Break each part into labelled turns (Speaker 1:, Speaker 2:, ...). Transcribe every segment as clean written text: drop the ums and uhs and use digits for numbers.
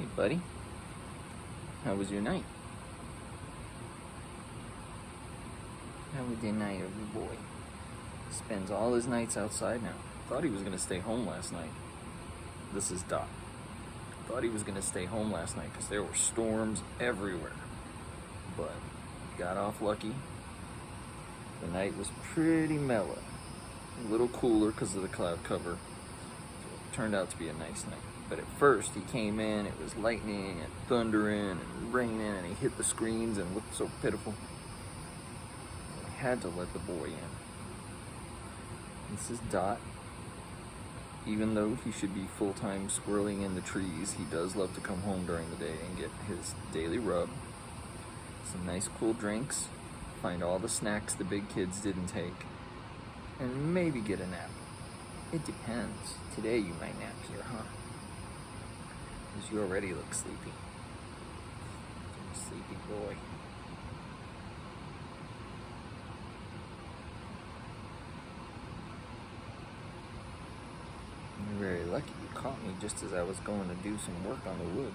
Speaker 1: Hey, buddy. How was your night? How was the night of your boy? Spends all his nights outside now. Thought he was gonna stay home last night. This is Doc. Thought he was gonna stay home last night because there were storms everywhere. But got off lucky. The night was pretty mellow. A little cooler because of the cloud cover. So it turned out to be a nice night. But at first he came in, it was lightning and thundering and raining, and he hit the screens and looked so pitiful. I had to let the boy in. This is Dot. Even though he should be full-time squirreling in the trees, he does love to come home during the day and get his daily rub. Some nice cool drinks, find all the snacks the big kids didn't take, and maybe get a nap. It depends. Today you might nap here, huh? Because you already look sleepy. You're a sleepy boy. You're very lucky you caught me just as I was going to do some work on the wood.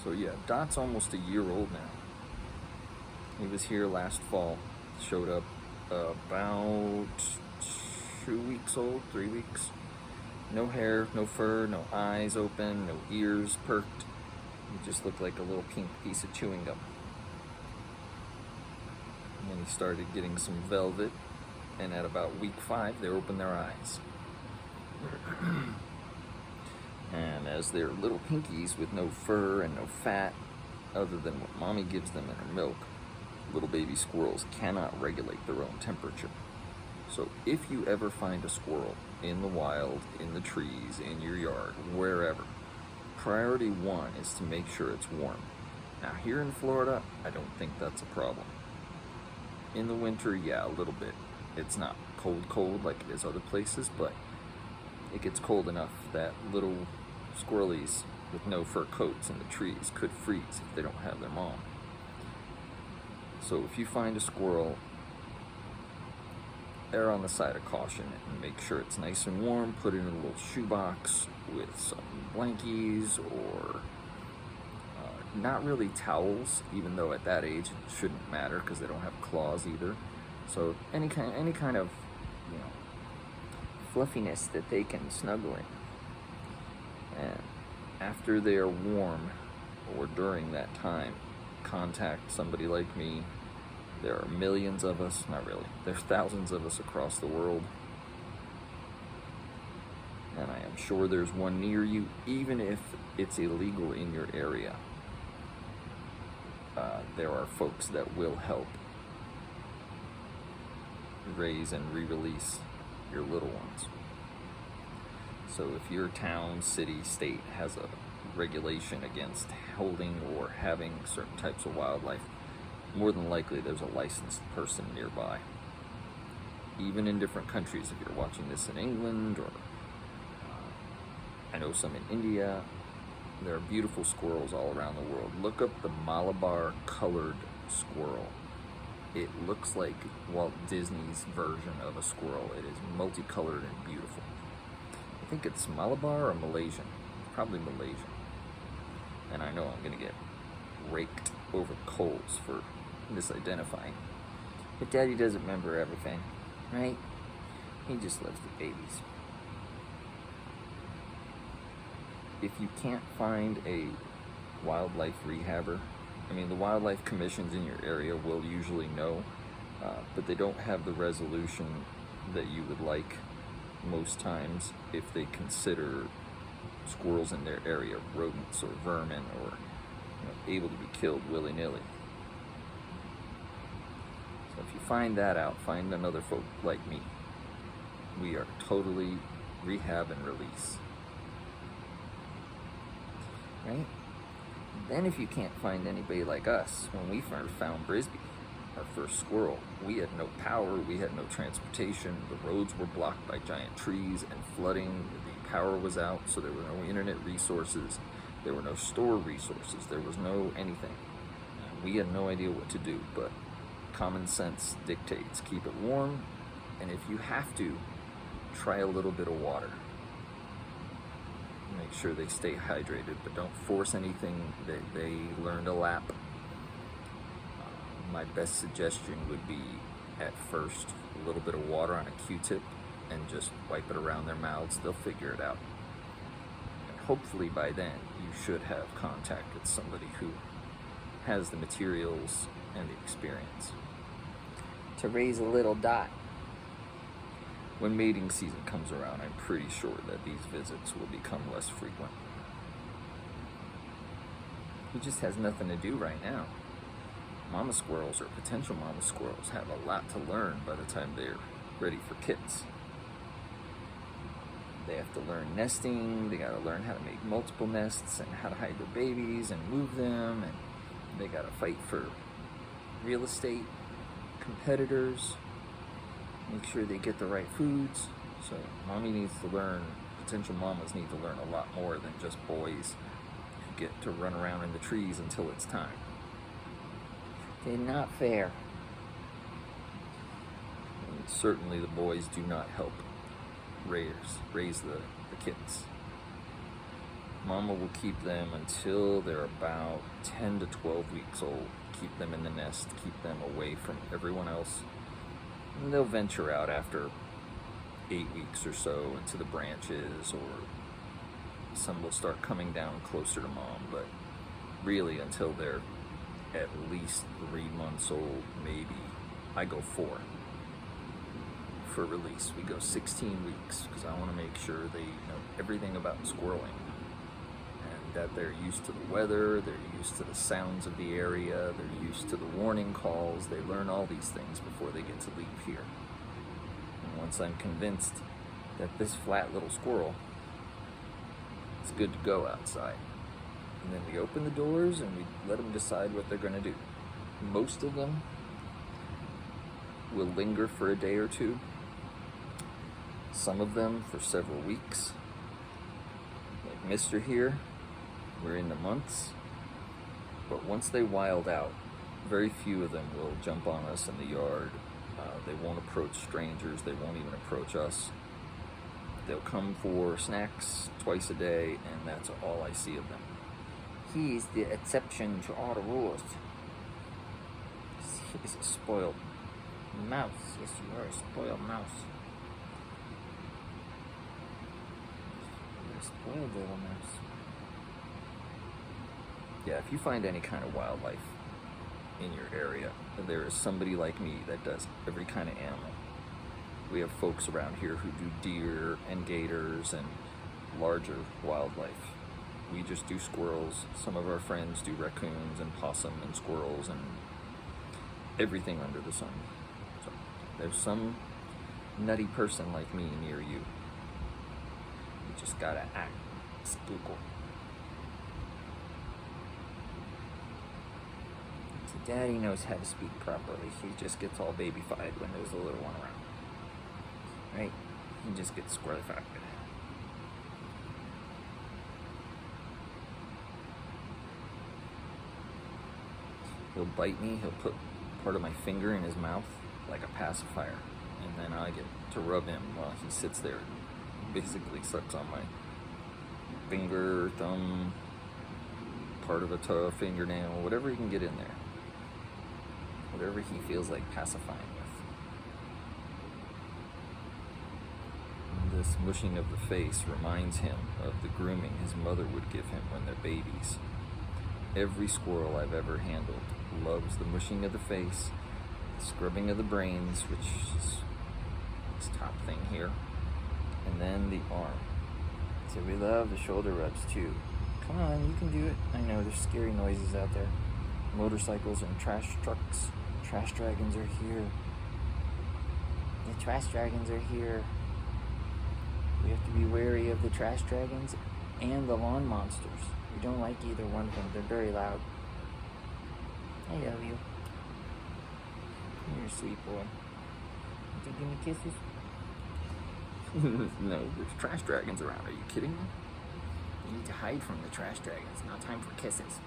Speaker 1: So yeah, Dot's almost a year old now. He was here last fall. Showed up about 2 weeks old, 3 weeks. No hair, no fur, no eyes open, no ears perked. He just looked like a little pink piece of chewing gum. And then he started getting some velvet, and at about week 5, they opened their eyes. And as they're little pinkies with no fur and no fat, other than what mommy gives them in her milk, little baby squirrels cannot regulate their own temperature. So if you ever find a squirrel in the wild, in the trees, in your yard, wherever, priority 1 is to make sure it's warm. Now here in Florida, I don't think that's a problem. In the winter, yeah, a little bit. It's not cold like it is other places, but it gets cold enough that little squirrelies with no fur coats in the trees could freeze if they don't have their mom. So if you find a squirrel, err on the side of caution and make sure it's nice and warm. Put it in a little shoebox with some blankies or not really towels, even though at that age it shouldn't matter because they don't have claws either. So any kind of, fluffiness that they can snuggle in. And after they are warm, or during that time, contact somebody like me. There are millions of us, not really, there's thousands of us across the world. And I am sure there's one near you, even if it's illegal in your area. There are folks that will help raise and re-release your little ones. So if your town, city, state has a regulation against holding or having certain types of wildlife, more than likely there's a licensed person nearby. Even in different countries, if you're watching this in England, or I know some in India, there are beautiful squirrels all around the world. Look up the Malabar colored squirrel. It looks like Walt Disney's version of a squirrel. It is multicolored and beautiful. I think it's Malabar or Malaysian. Probably Malaysian. And I know I'm gonna get raked over coals for misidentifying. But Daddy doesn't remember everything, right? He just loves the babies. If you can't find a wildlife rehabber, the wildlife commissions in your area will usually know, but they don't have the resolution that you would like most times if they consider squirrels in their area rodents or vermin, or able to be killed willy-nilly. So if you find that out, find another folk like me. We are totally rehab and release. Right? Then if you can't find anybody like us, when we first found Brisby, our first squirrel, we had no power, we had no transportation, the roads were blocked by giant trees and flooding, the power was out, so there were no internet resources, there were no store resources, there was no anything. We had no idea what to do, but common sense dictates keep it warm, and if you have to, try a little bit of water. Make sure they stay hydrated, but don't force anything. They learn to lap. My best suggestion would be, at first, a little bit of water on a Q-tip and just wipe it around their mouths. They'll figure it out. And hopefully by then you should have contact with somebody who has the materials and the experience to raise a little Dot. When mating season comes around, I'm pretty sure that these visits will become less frequent. He just has nothing to do right now. Mama squirrels, or potential mama squirrels, have a lot to learn by the time they're ready for kits. They have to learn nesting, they gotta learn how to make multiple nests and how to hide their babies and move them, and they gotta fight for real estate, competitors, make sure they get the right foods. So mommy needs to learn, potential mamas need to learn a lot more than just boys who get to run around in the trees until it's time. They're not fair. And certainly the boys do not help raise the kids. Mama will keep them until they're about 10 to 12 weeks old. Keep them in the nest, keep them away from everyone else. And they'll venture out after 8 weeks or so into the branches, or some will start coming down closer to mom, but really until they're at least 3 months old, maybe. I go 4 for release. We go 16 weeks because I want to make sure they know everything about squirreling, and that they're used to the weather, they're used to the sounds of the area, they're used to the warning calls. They learn all these things before they get to leave here. And once I'm convinced that this flat little squirrel is good to go outside, and then we open the doors and we let them decide what they're going to do. Most of them will linger for a day or two. Some of them for several weeks. Like Mr. here, we're in the months. But once they wild out, very few of them will jump on us in the yard. They won't approach strangers. They won't even approach us. They'll come for snacks twice a day, and that's all I see of them. He is the exception to all the rules. He's a spoiled mouse. Yes, you are a spoiled mouse. You're a spoiled little mouse. Yeah, if you find any kind of wildlife in your area, there is somebody like me that does every kind of animal. We have folks around here who do deer and gators and larger wildlife. We just do squirrels. Some of our friends do raccoons and possum and squirrels and everything under the sun. So there's some nutty person like me near you. You just gotta act spookle. So Daddy knows how to speak properly. He just gets all babyfied when there's a little one around. Right? He just gets squirrelified. He'll bite me, he'll put part of my finger in his mouth like a pacifier, and then I get to rub him while he sits there and basically sucks on my finger, thumb, part of a toe, fingernail, whatever he can get in there. Whatever he feels like pacifying with. And this mushing of the face reminds him of the grooming his mother would give him when they're babies. Every squirrel I've ever handled loves the mushing of the face, the scrubbing of the brains, which is this top thing here, and then the arm. So we love the shoulder rubs too. Come on, you can do it. I know there's scary noises out there. Motorcycles and trash trucks. Trash dragons are here. The trash dragons are here. We have to be wary of the trash dragons and the lawn monsters. We don't like either one of them. They're very loud. I love you. You're a sweet boy. Want to give me kisses? No, there's trash dragons around. Are you kidding me? You need to hide from the trash dragons. Not time for kisses.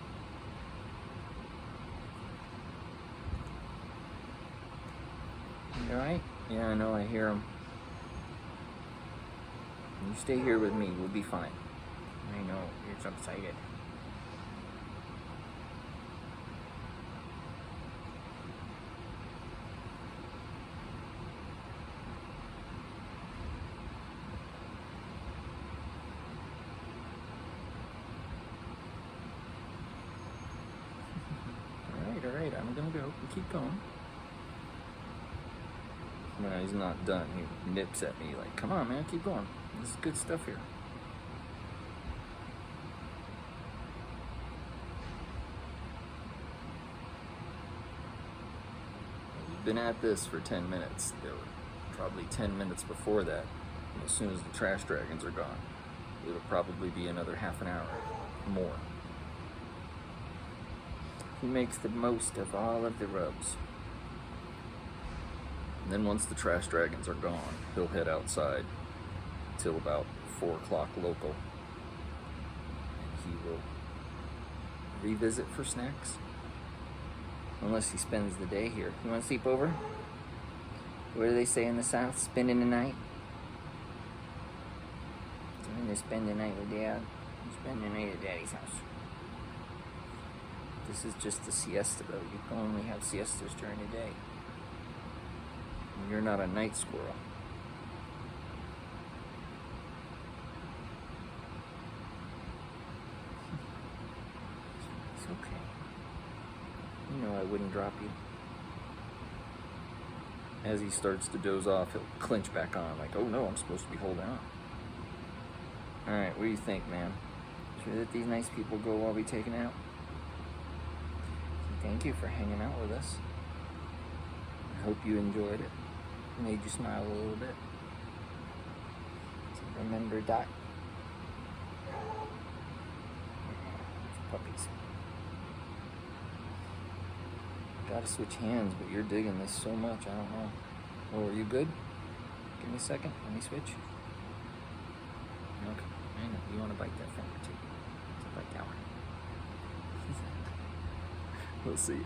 Speaker 1: You alright? Yeah, I know, I hear them. You stay here with me. We'll be fine. I know, you're so excited. Alright, I'm gonna go. Keep going. When he's not done, he nips at me like, come on, man, keep going. This is good stuff here. We've been at this for 10 minutes. There were probably 10 minutes before that. And as soon as the trash dragons are gone, it'll probably be another half an hour more. He makes the most of all of the rubs. And then once the trash dragons are gone, he'll head outside till about 4 o'clock local. And he will revisit for snacks. Unless he spends the day here. You want to sleep over? What do they say in the South? Spending the night? I'm going to spend the night with Dad. Spend the night at Daddy's house. This is just a siesta though. You can only have siestas during the day. And you're not a night squirrel. It's okay. You know I wouldn't drop you. As he starts to doze off, he'll clinch back on like, oh no, I'm supposed to be holding on. Alright, what do you think, man? Sure that these nice people go while we take a nap? Thank you for hanging out with us. I hope you enjoyed it. Made you smile a little bit. So remember Dot? Puppies. Gotta switch hands, but you're digging this so much, I don't know. Oh, are you good? Give me a second, let me switch. Okay, I know, you wanna bite that finger too. So bite that one. We'll see you.